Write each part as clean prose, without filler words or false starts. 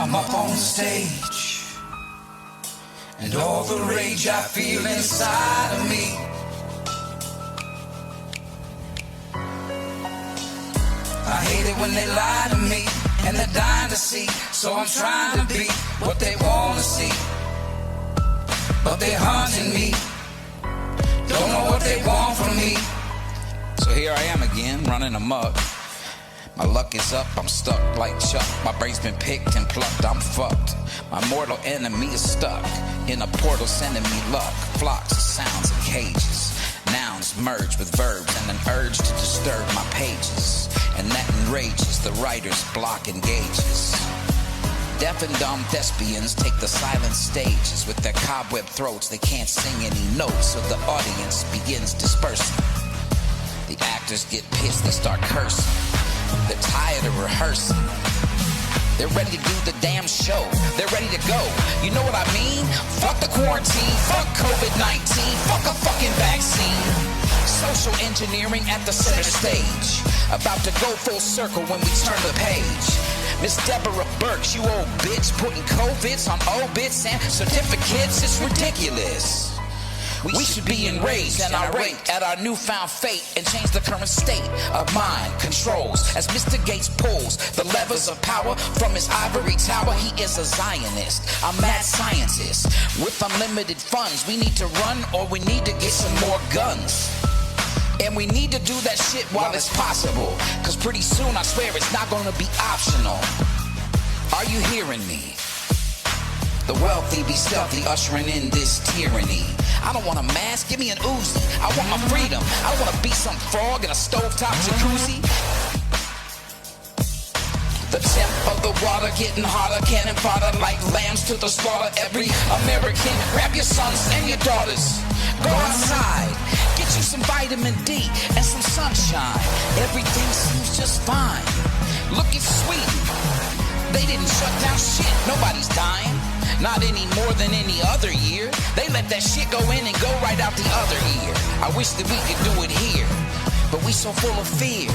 I'm up on stage, and all the rage I feel inside of me. I hate it when they lie to me, and they're dying to see. So I'm trying to be what they want to see, but they're hunting me, don't know what they want from me. So here I am again, running amok. My luck is up, I'm stuck like Chuck. My brain's been picked and plucked, I'm fucked. My mortal enemy is stuck in a portal sending me luck. Flocks of sounds and cages, nouns merge with verbs, and an urge to disturb my pages. And that enrages the writer's block engages. Deaf and dumb thespians take the silent stages. With their cobweb throats, they can't sing any notes, so the audience begins dispersing. The actors get pissed, they start cursing. They're tired of rehearsing. They're ready to do the damn show. They're ready to go. You know what I mean? Fuck the quarantine, fuck COVID-19, fuck a fucking vaccine. Social engineering at the center stage, about to go full circle when we turn the page. Miss Deborah Burks, you old bitch, putting COVIDs on obits and certificates, it's ridiculous. We should be enraged and irate at our newfound fate and change the current state of mind controls. As Mr. Gates pulls the levers of power from his ivory tower, he is a Zionist, a mad scientist. With unlimited funds, we need to run or we need to get some more guns. And we need to do that shit while it's possible, cause pretty soon I swear it's not gonna be optional. Are you hearing me? The wealthy be stealthy, ushering in this tyranny. I don't want a mask, give me an Uzi. I want my freedom, I don't wanna be some frog in a stovetop jacuzzi. The temp of the water getting hotter, cannon fodder like lambs to the slaughter. Every American, grab your sons and your daughters. Go outside, get you some vitamin D and some sunshine. Everything seems just fine. Look at Sweden, they didn't shut down shit, nobody's dying. Not any more than any other year. They let that shit go in and go right out the other ear. I wish that we could do it here, but we so full of fear.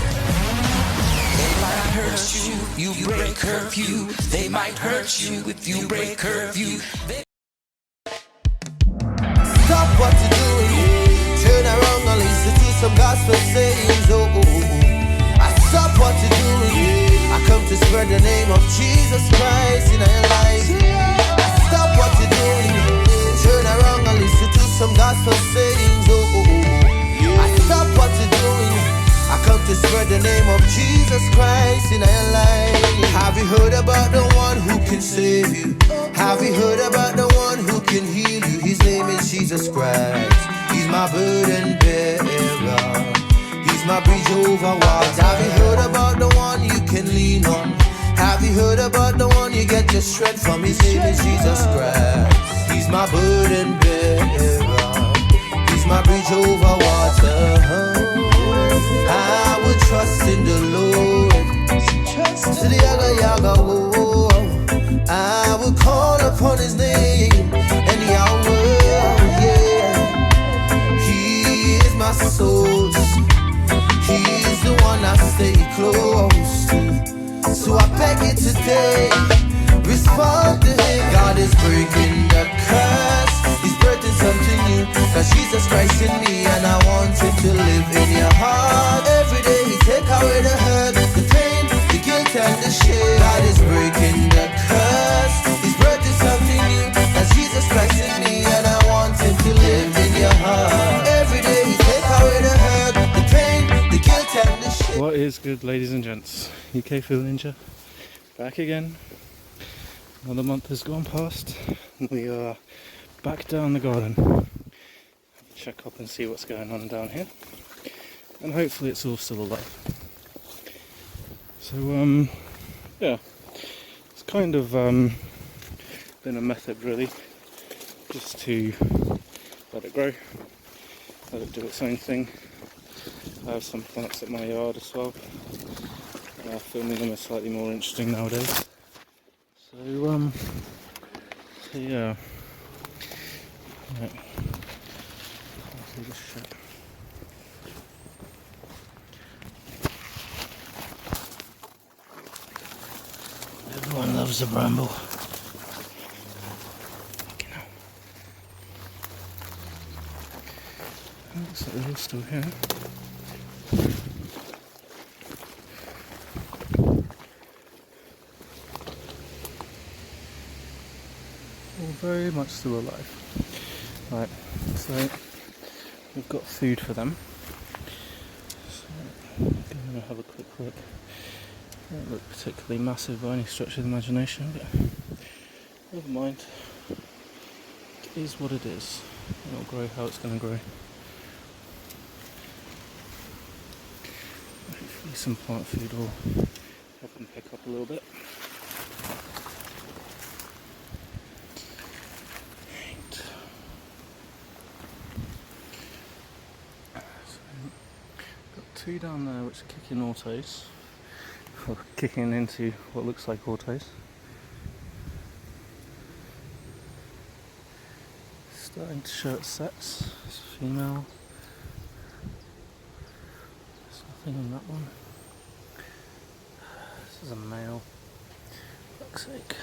They might hurt you, you break curfew. They might hurt you if you break curfew. Stop what you're doing, turn around and listen to some gospel sayings. Oh, oh, oh. I stop what you're doing, I come to spread the name of Jesus Christ in our life. Stop what you're doing, turn around and listen to some gospel sayings. Oh, oh, oh. I stop what you're doing, I come to spread the name of Jesus Christ in our life. Have you heard about the one who can save you? Have you heard about the one who can heal you? His name is Jesus Christ. He's my burden bearer, he's my bridge over water. Have you heard about the one you can lean on? Have you heard about the one you get your strength from? His name is Jesus Christ. He's my burden bearer, he's my bridge over water. I will trust in the Lord, to the yaga, oh. I will call upon his name and Yahweh, yeah. He is my source, he is the one I stay close to. So I beg you today, respond to him. God is breaking the curse, he's breaking something new. Cause Jesus Christ in me and I want him to live in your heart. Every day he take away the hurt, the pain, the guilt and the shame. God is breaking the curse, he's breaking something new. Cause Jesus Christ in me and I want him to live in your heart. Every day he take away the hurt, the pain, the guilt and the shame. What is good, ladies and gents? UKFN Ninja back again. Another month has gone past and we are back down the garden. Check up and see what's going on down here, and hopefully it's all still alive. So yeah, it's kind of been a method really, just to let it grow, let it do its own thing. I have some plants at my yard as well. Filming them is slightly more interesting nowadays. So yeah. Right. Everyone loves there's a bramble. Fucking hell. Looks like they're all still here. All very much still alive. Right, so we've got food for them. So I'm going to have a quick look. They don't look particularly massive by any stretch of the imagination, but never mind. It is what it is. It'll grow how it's going to grow. Hopefully some plant food will help them pick up a little bit. Two down there which are kicking autos, or kicking into what looks like autos. Starting to show its sex. It's a female. There's nothing in that one. This is a male. For fuck's sake.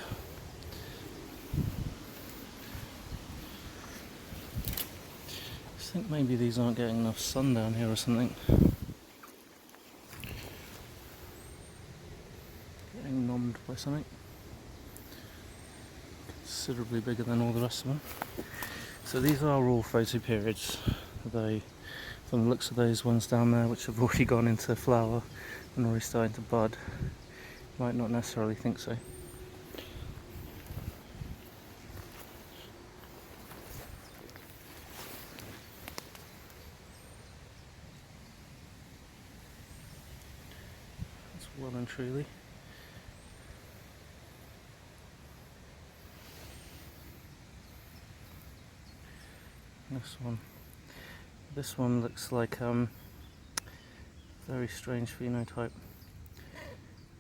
I think maybe these aren't getting enough sun down here or something. Nommed by something considerably bigger than all the rest of them. So these are all photo periods. They, from the looks of those ones down there which have already gone into flower and already starting to bud, might not necessarily think so. That's well and truly. This one looks like very strange phenotype.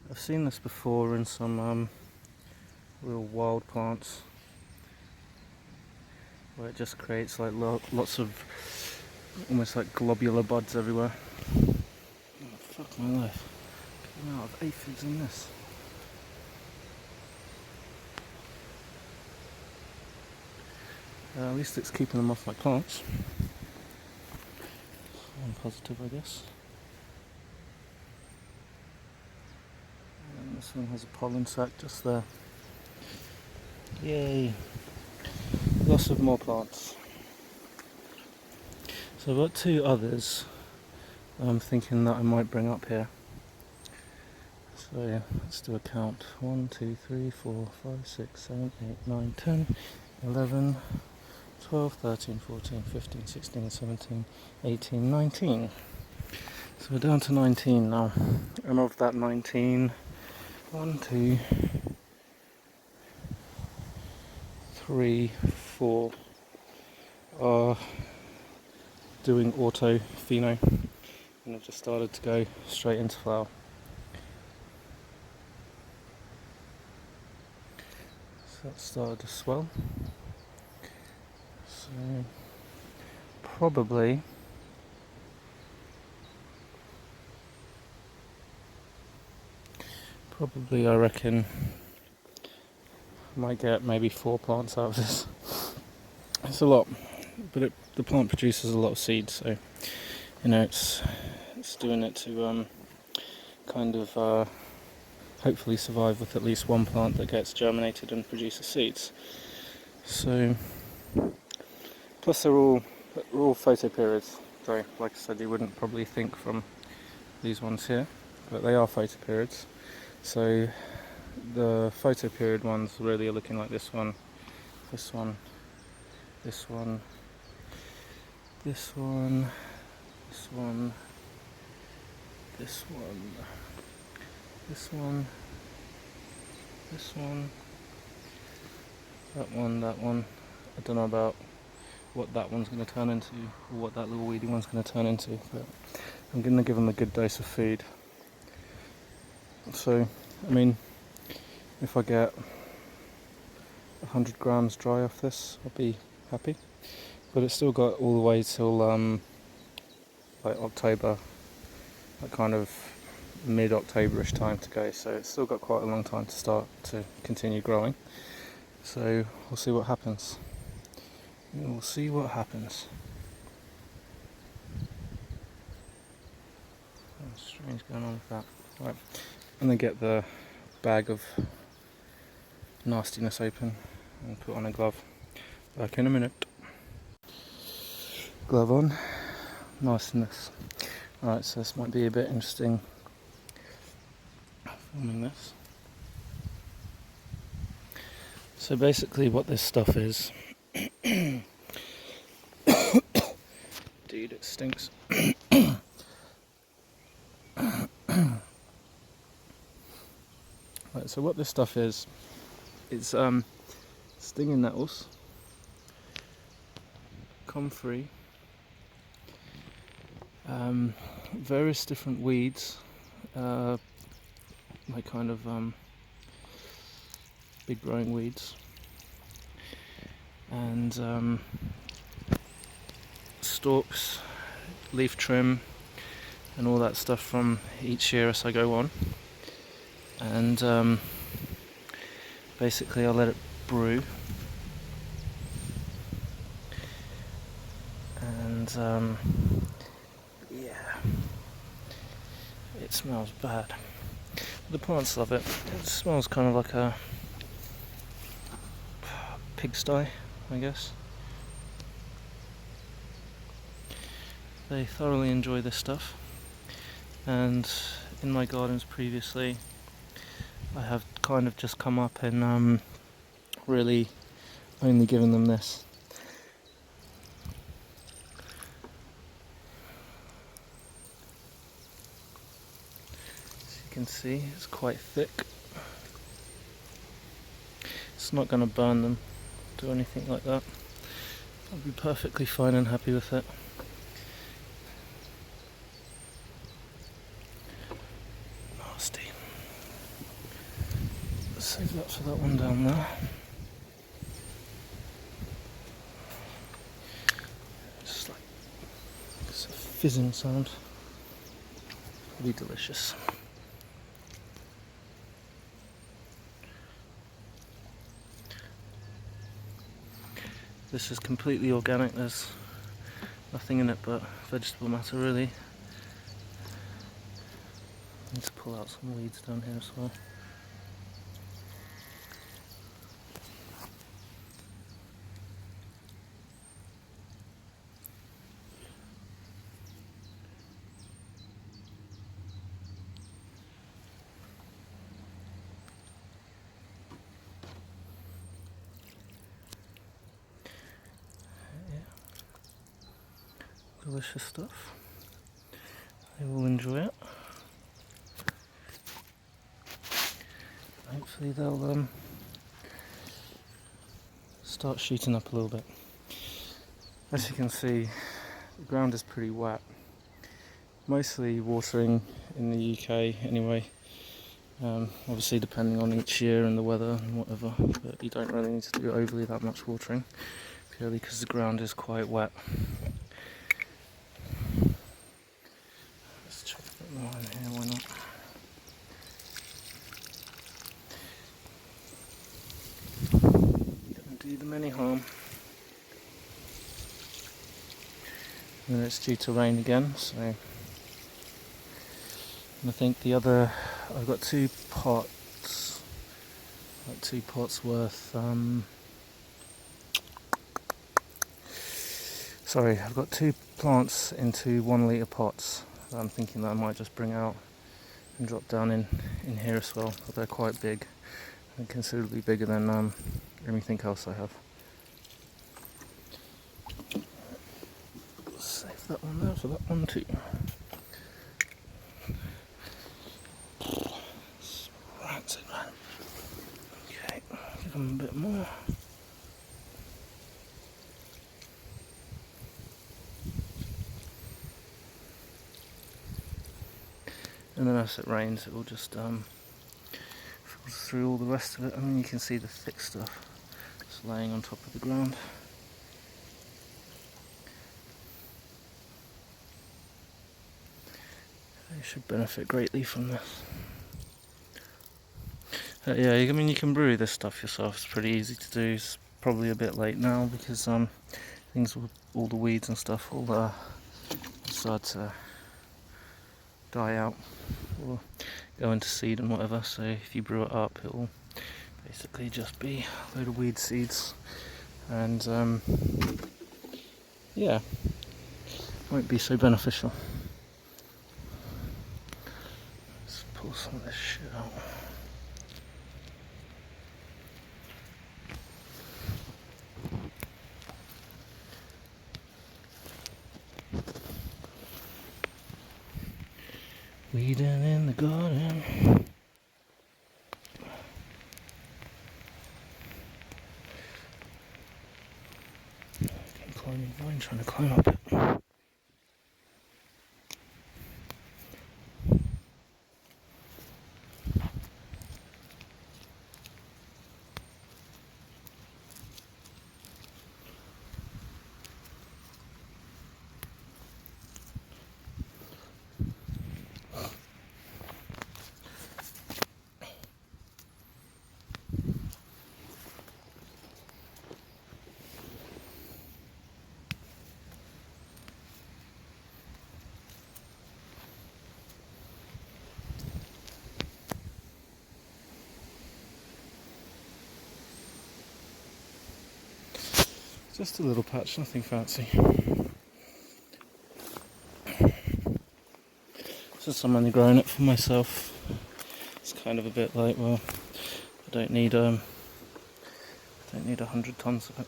I've seen this before in some real wild plants where it just creates like lots of almost like globular buds everywhere. Oh, fuck my life. Getting out of aphids in this. At least it's keeping them off my plants. I'm positive, I guess. And this one has a pollen sac just there. Yay! Lots of more plants. So I've got two others I'm thinking that I might bring up here. So let's do a count. 1, 2, 3, 4, 5, 6, 7, 8, 9, 10, 11, 12, 13, 14, 15, 16, 17, 18, 19. So we're down to 19 now. And of that 19, 1, 2, 3, 4 are doing auto pheno and have just started to go straight into flower. So that started to swell. So probably I reckon I might get maybe 4 plants out of this. It's a lot, but the plant produces a lot of seeds, so you know it's doing it to kind of hopefully survive with at least one plant that gets germinated and produces seeds. So plus they're all photoperiods. So like I said, you wouldn't probably think from these ones here, but they are photoperiods. So the photoperiod ones really are looking like this one, this one, this one, this one, this one, this one, this one, this one, that one. I don't know about what that one's going to turn into, or what that little weedy one's going to turn into, but I'm going to give them a good dose of food. So, I mean, if I get 100 grams dry off this, I'll be happy. But it's still got all the way till like October, that kind of mid-October-ish time to go, so it's still got quite a long time to start to continue growing. So we'll see what happens. We'll see what happens. Something strange going on with that. Right, I'm gonna get the bag of nastiness open and put on a glove. Back in a minute. Glove on. Nastiness. Alright, so this might be a bit interesting filming this. So basically what this stuff is, dude, it stinks. Right, so what this stuff is, it's stinging nettles, comfrey, various different weeds, like kind of big growing weeds, and stalks, leaf trim, and all that stuff from each year as I go on. And basically I'll let it brew, and yeah, it smells bad. The plants love it. It smells kind of like a pigsty, I guess. They thoroughly enjoy this stuff, and in my gardens previously I have kind of just come up and really only given them this. As you can see, it's quite thick. It's not going to burn them, do anything like that. I'll be perfectly fine and happy with it. Nasty. Let's save that for that one down there. Just like it's a fizzing sound. It'll be delicious. This is completely organic, there's nothing in it but vegetable matter really. Need to pull out some weeds down here as well. Delicious stuff. They will enjoy it. Hopefully they'll start shooting up a little bit. As you can see, the ground is pretty wet. Mostly watering in the UK anyway. Obviously depending on each year and the weather and whatever, but you don't really need to do overly that much watering, purely because the ground is quite wet. Let's chuck a bit more in here, why not? Don't do them any harm. And it's due to rain again, so and I think the other, I've got 2 pots, like 2 pots worth, sorry, I've got 2 plants into 1 litre pots that I'm thinking that I might just bring out and drop down in here as well. But they're quite big and considerably bigger than anything else I have. Save that one there for that one too. That's it, man. Okay, give them a bit more. And then as it rains, it will just filter through all the rest of it. I mean, you can see the thick stuff just laying on top of the ground. They should benefit greatly from this. Yeah, I mean, you can brew this stuff yourself. It's pretty easy to do. It's probably a bit late now because things will, all the weeds and stuff will start to die out or go into seed and whatever. So if you brew it up, it will basically just be a load of weed seeds, and yeah, won't be so beneficial. Let's pull some of this shit out. Weeding in the garden. Climbing vine, trying to climb up it. Just a little patch, nothing fancy. Just I'm only growing it for myself. It's kind of a bit like, well, I don't need 100 tons of it.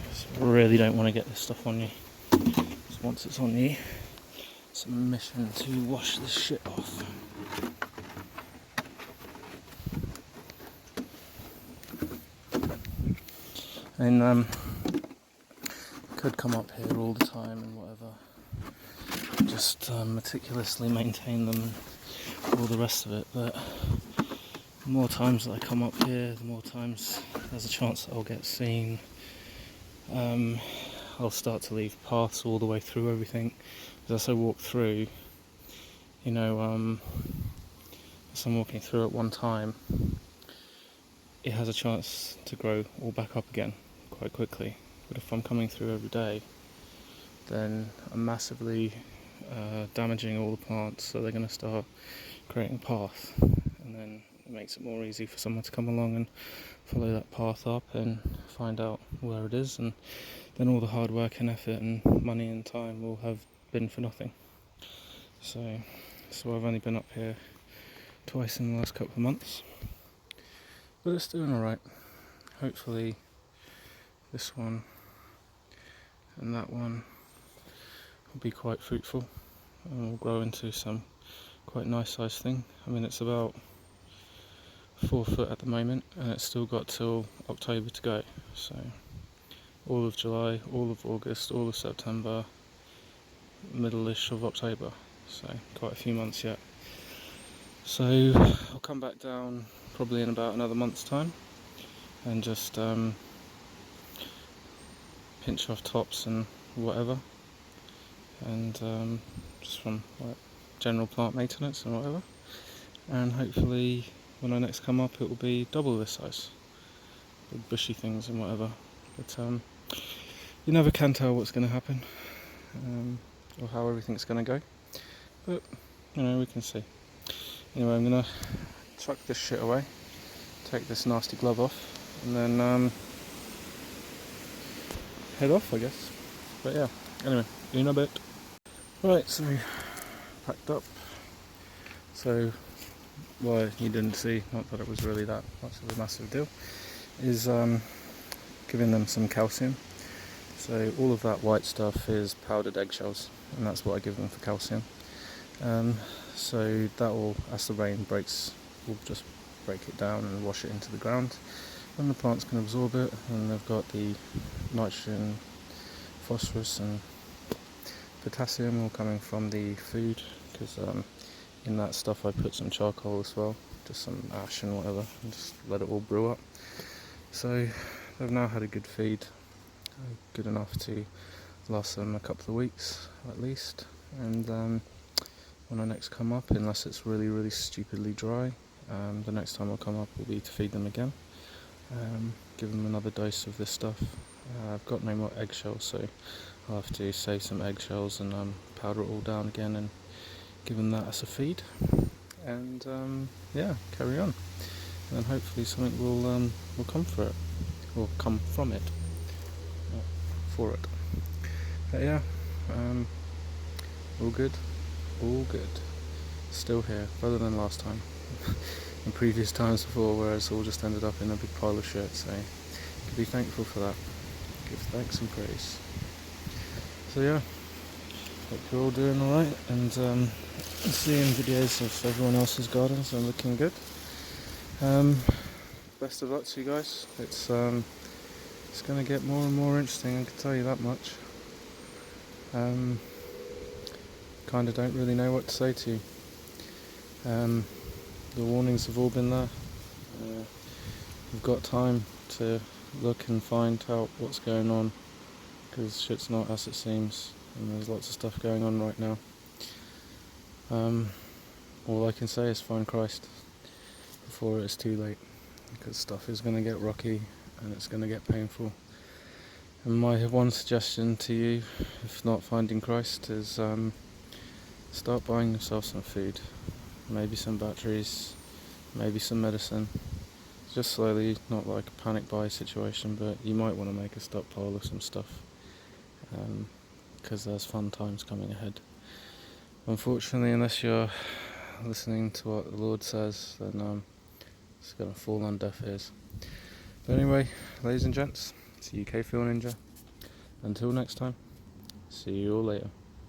Just really don't want to get this stuff on you. Because once it's on you, it's a mission to wash this shit off. And could come up here all the time and whatever, just meticulously maintain them and all the rest of it, but the more times that I come up here, the more times there's a chance that I'll get seen. I'll start to leave paths all the way through everything. As I walk through, you know, as I'm walking through at one time, it has a chance to grow all back up again quite quickly. But if I'm coming through every day, then I'm massively damaging all the plants, so they're going to start creating a path, and then it makes it more easy for someone to come along and follow that path up and find out where it is, and then all the hard work and effort and money and time will have been for nothing. So I've only been up here twice in the last couple of months, but it's doing alright. Hopefully this one and that one will be quite fruitful and will grow into some quite nice sized thing. I mean, it's about 4 foot at the moment, and it's still got till October to go, so all of July, all of August, all of September, middle-ish of October, so quite a few months yet. So I'll come back down probably in about another month's time and just pinch off tops and whatever, and just from like general plant maintenance and whatever, and hopefully when I next come up it will be double this size with bushy things and whatever, but you never can tell what's going to happen or how everything's going to go, but you know, we can see. Anyway, I'm going to chuck this shit away, take this nasty glove off, and then head off, I guess. But yeah, anyway, in a bit. Right, so packed up. So what you didn't see, not that it was really that much of a massive deal, is giving them some calcium. So all of that white stuff is powdered eggshells, and that's what I give them for calcium. So that will, as the rain breaks, we'll just break it down and wash it into the ground, and the plants can absorb it, and they've got the nitrogen, phosphorus and potassium all coming from the food, because in that stuff I put some charcoal as well, just some ash and whatever, and just let it all brew up. So they've now had a good feed, good enough to last them a couple of weeks at least, and when I next come up, unless it's really stupidly dry, the next time I'll come up will be to feed them again, give them another dose of this stuff. I've got no more eggshells, so I'll have to save some eggshells and powder it all down again and give them that as a feed, and yeah, carry on, and then hopefully something will come for it, or come from it, not for it. But yeah, all good, still here, better than last time and previous times before, where it's all just ended up in a big pile of shit. So you can be thankful for that, give thanks and praise. So yeah, hope you're all doing alright, and seeing videos of everyone else's gardens and looking good. Best of luck to you guys. It's going to get more and more interesting, I can tell you that much. Kind of don't really know what to say to you. The warnings have all been there. We've got time to look and find out what's going on, because shit's not as it seems, and there's lots of stuff going on right now. All I can say is find Christ before it's too late, because stuff is going to get rocky and it's going to get painful. And my one suggestion to you, if not finding Christ, is start buying yourself some food, maybe some batteries, maybe some medicine, just slowly, not like a panic buy situation, but you might want to make a stockpile of some stuff, because there's fun times coming ahead. Unfortunately, unless you're listening to what the Lord says, then it's going to fall on deaf ears. But anyway, ladies and gents, it's UK Field Ninja. Until next time, see you all later.